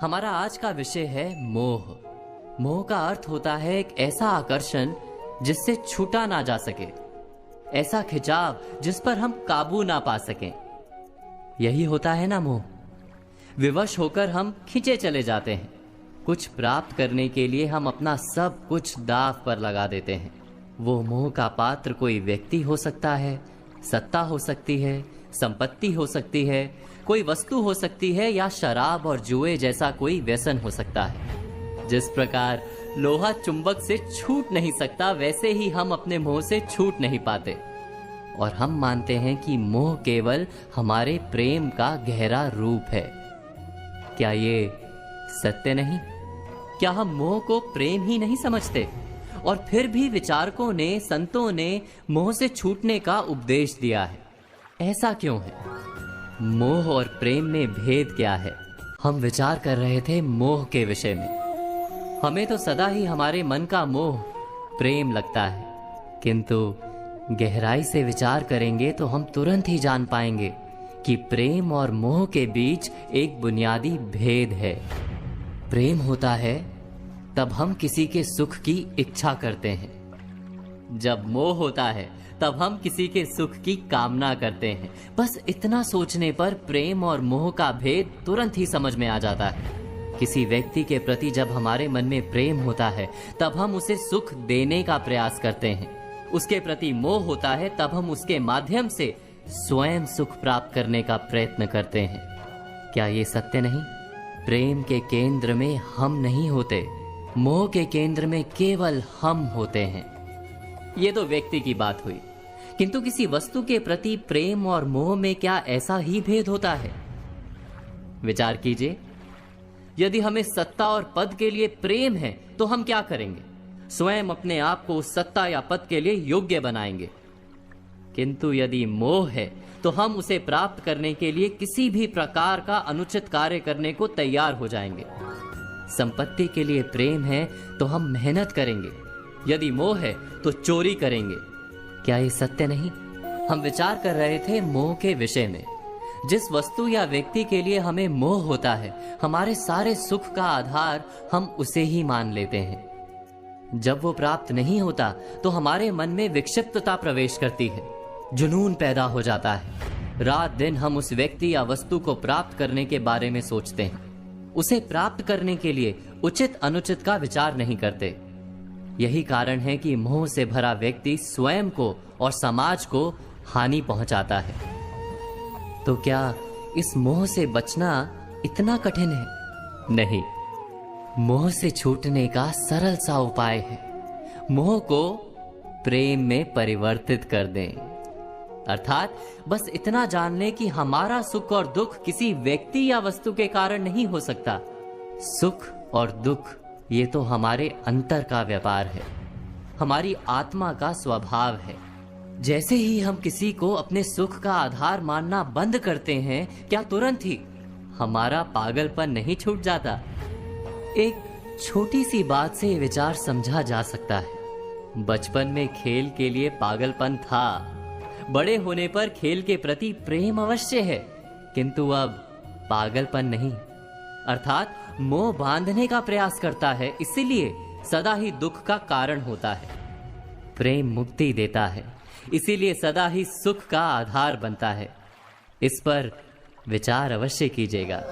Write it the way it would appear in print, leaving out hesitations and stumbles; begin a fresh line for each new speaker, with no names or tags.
हमारा आज का विषय है मोह। मोह का अर्थ होता है एक ऐसा आकर्षण जिससे छूटा ना जा सके, ऐसा खिंचाव जिस पर हम काबू ना पा सकें। यही होता है ना मोह। विवश होकर हम खींचे चले जाते हैं। कुछ प्राप्त करने के लिए हम अपना सब कुछ दांव पर लगा देते हैं। वो मोह का पात्र कोई व्यक्ति हो सकता है, सत्ता हो सकती है, संपत्ति हो सकती है, कोई वस्तु हो सकती है, या शराब और जुए जैसा कोई व्यसन हो सकता है। जिस प्रकार लोहा चुंबक से छूट नहीं सकता, वैसे ही हम अपने मोह से छूट नहीं पाते। और हम मानते हैं कि मोह केवल हमारे प्रेम का गहरा रूप है। क्या ये सत्य नहीं? क्या हम मोह को प्रेम ही नहीं समझते? और फिर भी विचारकों ने, संतों ने मोह से छूटने का उपदेश दिया है। ऐसा क्यों है? मोह और प्रेम में भेद क्या है? हम विचार कर रहे थे मोह के विषय में। हमें तो सदा ही हमारे मन का मोह प्रेम लगता है, किंतु गहराई से विचार करेंगे तो हम तुरंत ही जान पाएंगे कि प्रेम और मोह के बीच एक बुनियादी भेद है। प्रेम होता है तब हम किसी के सुख की इच्छा करते हैं। जब मोह होता है तब हम किसी के सुख की कामना करते हैं। बस इतना सोचने पर प्रेम और मोह का भेद तुरंत ही समझ में आ जाता है। किसी व्यक्ति के प्रति जब हमारे मन में प्रेम होता है तब हम उसे सुख देने का प्रयास करते हैं। उसके प्रति मोह होता है तब हम उसके माध्यम से स्वयं सुख प्राप्त करने का प्रयत्न करते हैं। क्या ये सत्य नहीं? प्रेम के केंद्र में हम नहीं होते, मोह के केंद्र में केवल हम होते हैं। ये तो व्यक्ति की बात हुई, किंतु किसी वस्तु के प्रति प्रेम और मोह में क्या ऐसा ही भेद होता है? विचार कीजिए। यदि हमें सत्ता और पद के लिए प्रेम है तो हम क्या करेंगे? स्वयं अपने आप को उस सत्ता या पद के लिए योग्य बनाएंगे। किंतु यदि मोह है तो हम उसे प्राप्त करने के लिए किसी भी प्रकार का अनुचित कार्य करने को तैयार हो जाएंगे। संपत्ति के लिए प्रेम है तो हम मेहनत करेंगे, यदि मोह है तो चोरी करेंगे। क्या ये सत्य नहीं? हम विचार कर रहे थे मोह के विषय में। जिस वस्तु या व्यक्ति के लिए हमें मोह होता है, हमारे सारे सुख का आधार हम उसे ही मान लेते हैं। जब वो प्राप्त नहीं होता तो हमारे मन में विक्षिप्तता प्रवेश करती है, जुनून पैदा हो जाता है। रात दिन हम उस व्यक्ति या वस्तु को प्राप्त करने के बारे में सोचते हैं। उसे प्राप्त करने के लिए उचित अनुचित का विचार नहीं करते। यही कारण है कि मोह से भरा व्यक्ति स्वयं को और समाज को हानि पहुंचाता है। तो क्या इस मोह से बचना इतना कठिन है? नहीं, मोह से छूटने का सरल सा उपाय है। मोह को प्रेम में परिवर्तित कर दें। अर्थात बस इतना जान लें कि हमारा सुख और दुख किसी व्यक्ति या वस्तु के कारण नहीं हो सकता। सुख और दुख ये तो हमारे अंतर का व्यापार है, हमारी आत्मा का स्वभाव है। जैसे ही हम किसी को अपने सुख का आधार मानना बंद करते हैं, क्या तुरंत ही हमारा पागलपन नहीं छूट जाता? एक छोटी सी बात से ये विचार समझा जा सकता है। बचपन में खेल के लिए पागलपन था, बड़े होने पर खेल के प्रति प्रेम अवश्य है, किंतु अब पागलपन नहीं। अर्थात मोह बांधने का प्रयास करता है, इसीलिए सदा ही दुख का कारण होता है। प्रेम मुक्ति देता है, इसीलिए सदा ही सुख का आधार बनता है। इस पर विचार अवश्य कीजिएगा।